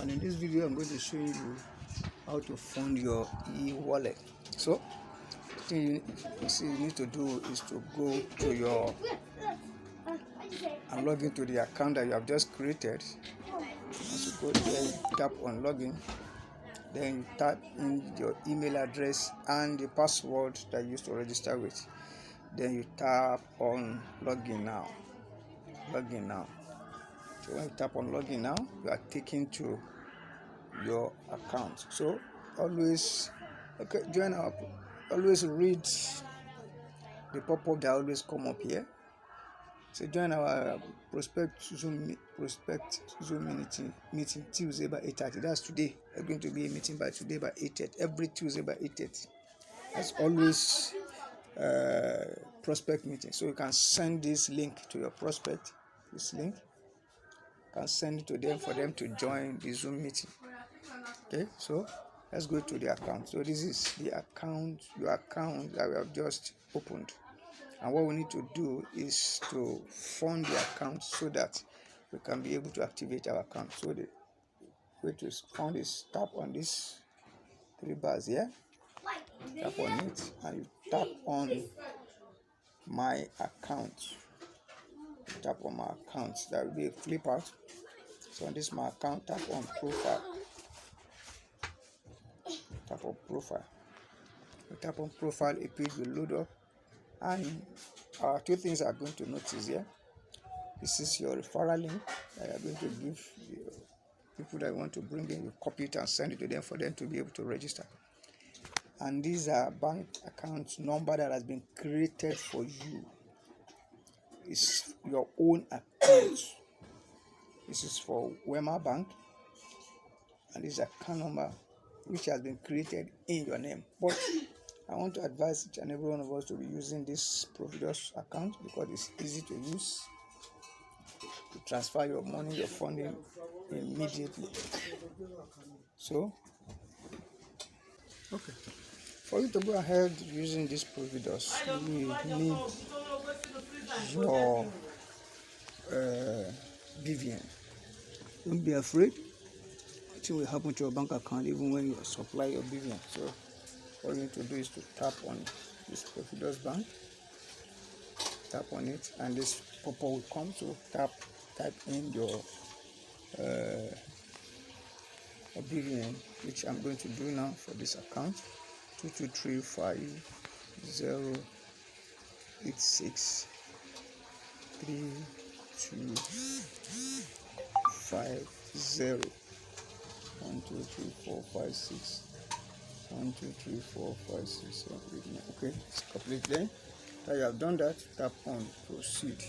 and in this video I'm going to show you how to fund your e-wallet. So the thing you need to do is to go to your and log into the account that you have just created. Once you go there, you tap on login, then you type in your email address and the password that you used to register with. Then you tap on login now. So when you tap on login now, you are taken to your account. So always always read the pop-up that always come up here. So join our prospect Zoom meeting Tuesday by 8:30. That's today. We're going to be a meeting by today by 8:30. Every Tuesday by 8:30. That's always prospect meeting. So you can send this link to your prospect. This link, you can send it to them for them to join the Zoom meeting. Okay, so let's go to the account. So this is the account, your account that we have just opened. And what we need to do is to fund the account so that we can be able to activate our account. So the way to fund is tap on these three bars here. Tap on it and you tap on my account. Tap on my account. That will be a flip out. So on this my account, tap on profile. Tap on profile. You tap on profile, a page will load up. And two things are going to notice here. This is your referral link that you are going to give the people that you want to bring in. You copy it and send it to them for them to be able to register. And these are bank account number that has been created for you. It's your own account. This is for Wema Bank, and this is account number which has been created in your name. But I want to advise each and every one of us to be using this Providus account because it's easy to use to transfer your money, your funding immediately. So, okay, for you to go ahead using this Providus, you need your BVN. Don't be afraid. Nothing will happen to your bank account even when you supply your BVN. So all you need to do is to tap on this Providus Bank, tap on it, and this pop-up will come. So type in your BVN, which I'm going to do now for this account: 2235063250. 1 2 3 4 5 6. 1 2 3 4 5 6 7 8 9. Okay, it's complete. Then that you have done that, tap on proceed.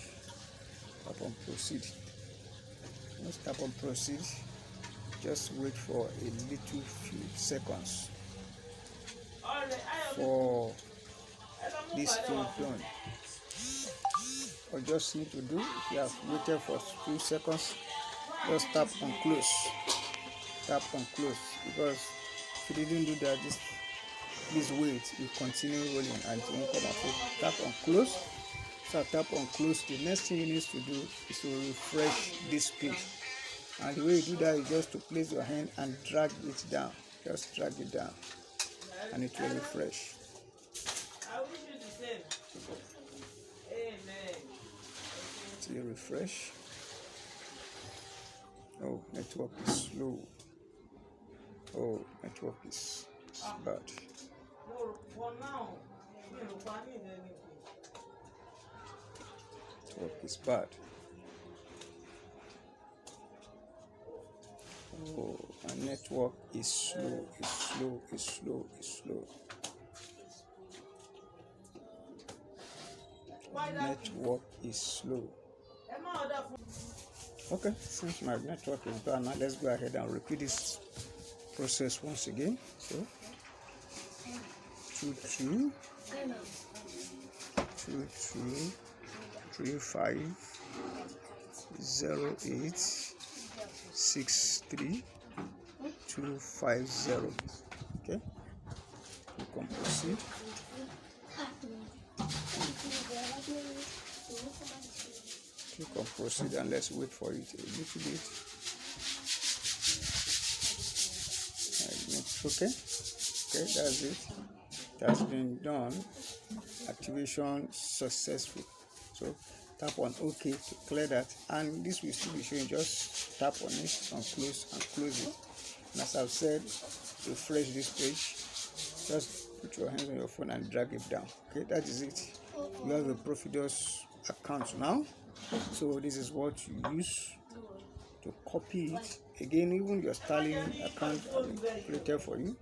Tap on proceed. Once tap on proceed, just wait for a little few seconds for this to be done. Or just need to do, if you have waited for a few seconds, just tap on close. Tap on close, because if you didn't do that, this wait will continue rolling and it won't come out. So tap on close. So tap on close. The next thing you need to do is to refresh this page. And the way you do that is just to place your hand and drag it down. Just drag it down and it will refresh. Till you refresh. Oh, network is slow. Oh, network is bad. Network is bad. Oh, my network is slow. Network is slow. Okay, since my network is bad now, let's go ahead and repeat this process once again. So 223508635250. Okay, you can proceed. You can proceed and let's wait for it a little bit. Okay, that's it. It has been done. Activation successful. So tap on OK to clear that, and this will still be showing. Just tap on it and close it. And as I've said, refresh this page. Just put your hands on your phone and drag it down. Okay, that is it. You have a Profidus account now. So this is what you use to copy it. Again, even your Sterling account created for you.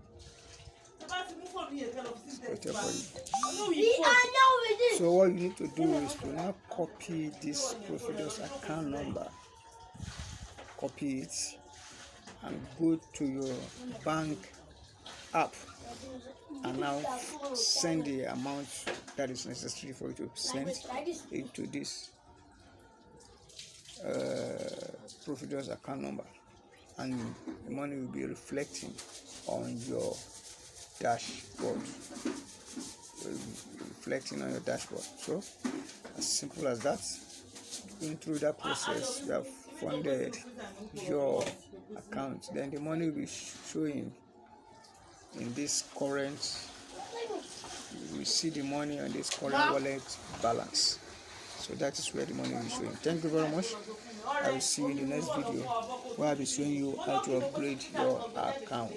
So what you need to do is to now copy this Profidus account number. Copy it and go to your bank app and now send the amount that is necessary for you to send into this Profidus account number, and the money will be reflecting on your dashboard. So as simple as that. Going through that process, you have funded your account. Then the money will be showing in this current. You will see the money on this current wallet balance. So that is where the money will be showing. Thank you very much. I will see you in the next video where I will be showing you how to upgrade your account.